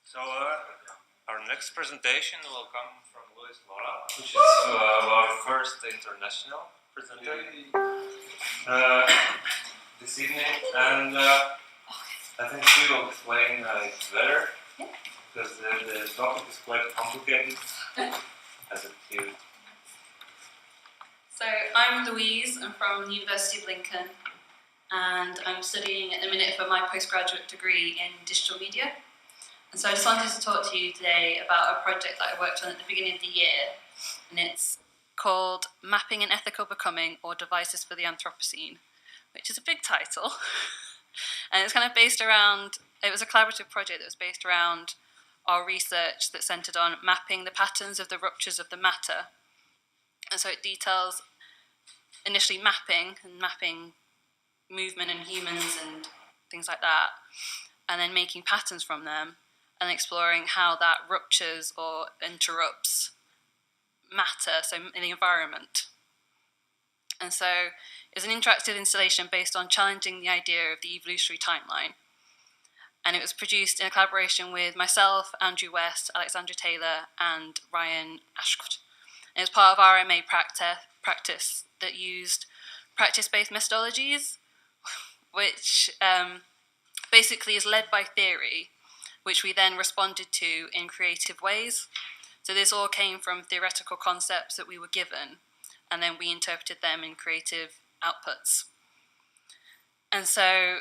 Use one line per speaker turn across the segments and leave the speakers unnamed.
So our next presentation will come from Luis Mora, which is our first international presenter this evening, and I think she will explain it better, because the topic is quite complicated as a field.
So I'm Louise, I'm from the University of Lincoln, and I'm studying at the minute for my postgraduate degree in digital media. And so I just wanted to talk to you today about a project that I worked on at the beginning of the year, and it's called Mapping an Ethical Becoming, or Devices for the Anthropocene, which is a big title. And it's kind of based around, it was a collaborative project that was based around our research that centered on mapping the patterns of the ruptures of the matter. And so it details initially mapping movement in humans and things like that, and then making patterns from them, and exploring how that ruptures or interrupts matter, so in the environment. And so it's an interactive installation based on challenging the idea of the evolutionary timeline. And it was produced in a collaboration with myself, Andrew West, Alexandra Taylor, and Ryan Ashcroft. And it was part of our MA practice that used practice-based methodologies, which basically is led by theory, which we then responded to in creative ways. So this all came from theoretical concepts that we were given, and then we interpreted them in creative outputs. And so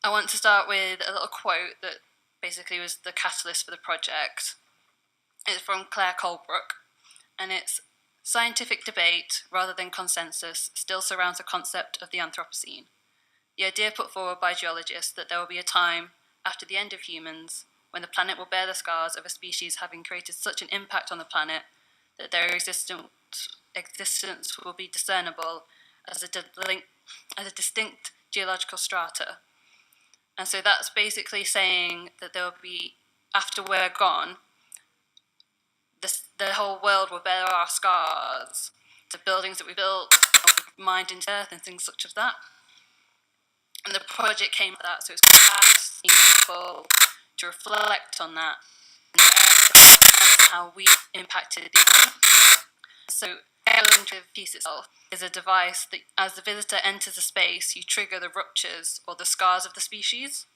I want to start with a little quote that basically was the catalyst for the project. It's from Claire Colebrook, and it's, "Scientific debate, rather than consensus, still surrounds the concept of the Anthropocene. The idea put forward by geologists that there will be a time, after the end of humans, when the planet will bear the scars of a species having created such an impact on the planet that their existence will be discernible as a distinct geological strata." And so that's basically saying that there will be, after we're gone, the whole world will bear our scars, the buildings that we built, mined into earth and things such as that. And the project came at that, so it's asking people to reflect on that and how we impacted the environment. So the piece itself is a device that, as the visitor enters a space, you trigger the ruptures or the scars of the species.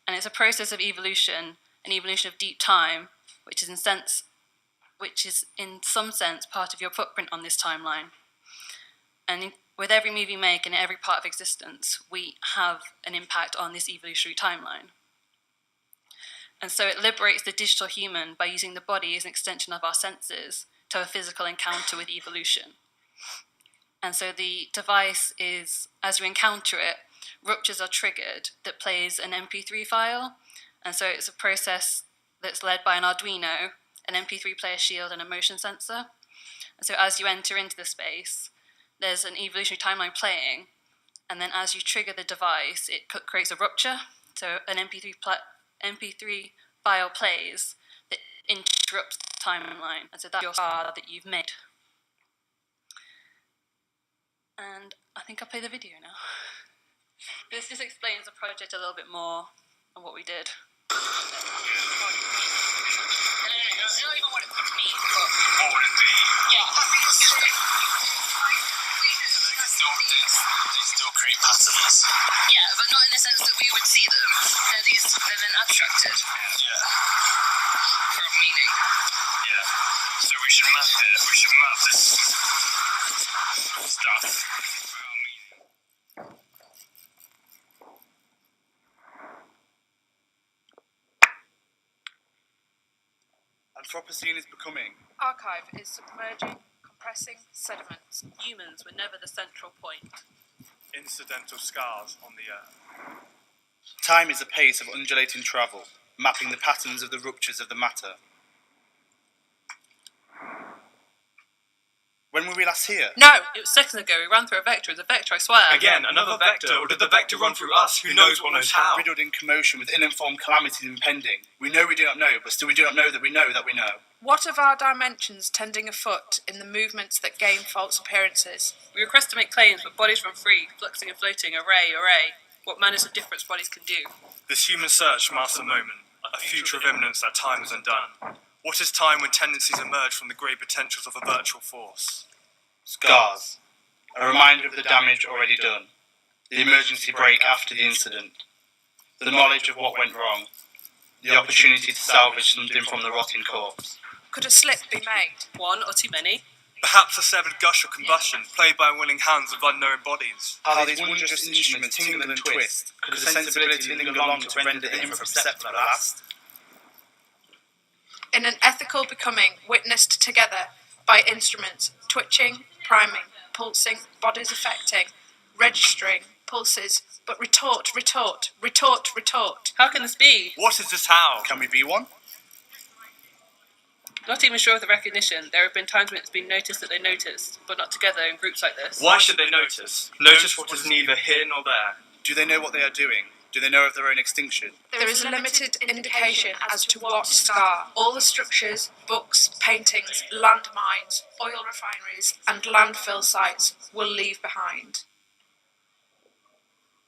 And it's a process of evolution, an evolution of deep time, which is in some sense part of your footprint on this timeline. And with every move you make and every part of existence, we have an impact on this evolutionary timeline. And so it liberates the digital human by using the body as an extension of our senses to have a physical encounter with evolution. And so the device is, as you encounter it, ruptures are triggered that plays an MP3 file. And so it's a process that's led by an Arduino, an MP3 player shield, and a motion sensor. And so as you enter into the space, there's an evolutionary timeline playing, and then as you trigger the device, it creates a rupture. So an MP3 file plays that interrupts the timeline, and so that's your scar that you've made. And I think I'll play the video now. This just explains the project a little bit more and what we did.
I don't even what it would mean, but what would it be? Yeah. They still create patterns.
Yeah, but not in the sense that we would see them. They're then abstracted.
Yeah.
From meaning.
Yeah. So we should map it. We should map this stuff without meaning.
Anthropocene is becoming.
Archive is submerging, compressing sediments. Humans were never the central point.
Incidental scars on the earth. Time is a pace of undulating travel, mapping the patterns of the ruptures of the matter. When were we last here?
No, it was seconds ago. We ran through a vector. It's a vector, I swear.
Again, another vector, or did the vector run through us? Who knows what knows how?
Riddled in commotion with uninformed calamities impending. We know we do not know, but still we do not know that we know that we know.
What of our dimensions tending afoot in the movements that gain false appearances? We request to make claims, but bodies run free, fluxing and floating, array. What manners of difference bodies can do.
This human search marks a moment, a
a future of imminence that time is undone. What is time when tendencies emerge from the great potentials of a virtual force?
Scars. A reminder of the damage already done. The emergency brake after the incident. The knowledge of what went wrong. The opportunity to salvage something from the rotting corpse.
Could a slip be made?
One or too many?
Perhaps a severed gush of combustion, played by unwilling hands of unknown bodies.
How these wondrous instruments tingle and twist. Could the sensibility linger long to render the infra perceptible at last?
In an ethical becoming witnessed together by instruments, twitching, priming, pulsing, bodies affecting, registering, pulses, but retort, retort, retort, retort.
How can this be?
What is this how?
Can we be one?
Not even sure of the recognition. There have been times when it's been noticed that they noticed, but not together in groups like this.
Why should they notice? Notice what is neither here nor there.
Do they know what they are doing? Do they know of their own extinction?
There is a limited indication as to what scar. All the structures, books, paintings, landmines, oil refineries, and landfill sites will leave behind.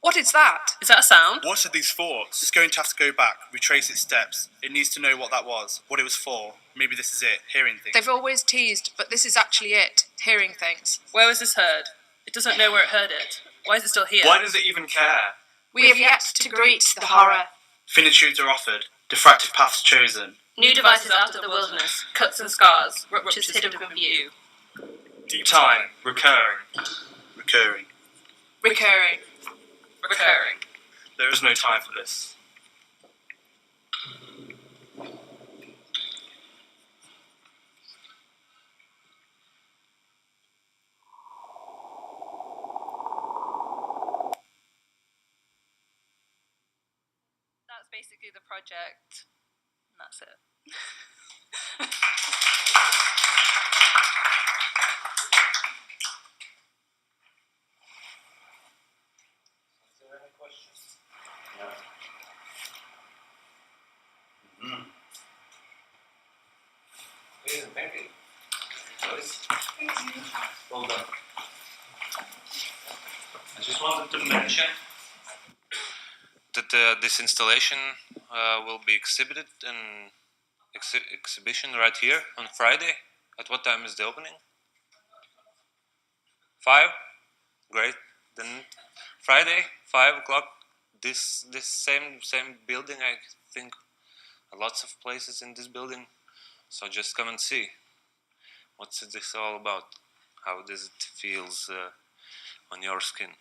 What is that?
Is that a sound?
What are these thoughts?
It's going to have to go back, retrace its steps. It needs to know what that was, what it was for. Maybe this is it, hearing things.
They've always teased, but this is actually it, hearing things.
Where was this heard? It doesn't know where it heard it. Why is it still here?
Why does it even care?
We have yet to greet the horror.
Finitudes are offered, diffractive paths chosen.
New devices out of the wilderness, cuts and scars, ruptures hidden from view.
Deep time, recurring.
Recurring.
Recurring.
Recurring.
There is no time for this.
That's basically the project, and that's it.
Is there any questions? No. Amazing, thank you. Joyce? Well done. I just wanted to mention that this installation will be exhibited in exhibition right here on Friday. At what time is the opening? 5? Great. Then Friday, 5 o'clock. This same building. I think lots of places in this building. So just come and see. What's this all about? How does it feels on your skin?